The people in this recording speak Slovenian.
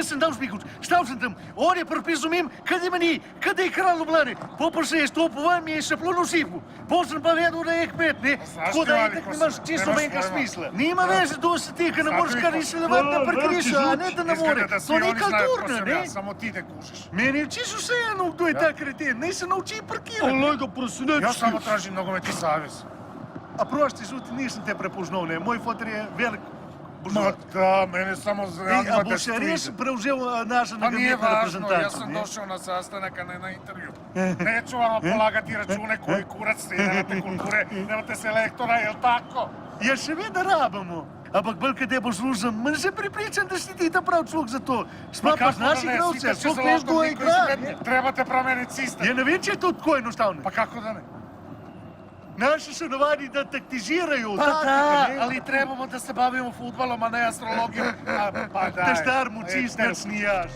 Esse não спикут. Стал съм там. Оре пропизумим, къде мани, къде крало блане. Попърше е стопова ми е шаплоно сипо. После поведу да е кмет, не? Tako da itak nemaš čisto menka smisla. Nima veze to se ti, kad ne možeš kar izsledovat na parkirišu, a ne da na more. To ni kulturno, ne? Само ти да кушаш. Meni je čisto vseeno, kdo je ta kreten. Ne se nauči parkirati. Олег го просунете. Јас само тражим ногометни савез. A prosti, žuti, nisem te prepoznal, ne? Moj fotor je velik Ма buržoa. да, мене само A zanima bo да se res стриде. prevzel naša Па nije nogometna važno, ja sam reprezentacija, ne? došao na sastanak, a ne na intervju. Neću vama polagati račune koji kurac ste, nemate kulture, nemate selektora, jel tako? Ja seveda rabimo. Ampak bolj, kad je bo služen, manj se pripričam, da si ti ta prav človek za to. Sma pa znaš igralce, so veš, kdo igra. Trebate promeniti sistem. Ja ne vem, če je to tako enostavno. Pa kako da ne? Naši su navadi da taktiziraju, Pa taktika, da, ne? ali trebamo da se bavimo futbalom, a ne astrologijom. Pa daj. Te star mu cisterc ni jaš.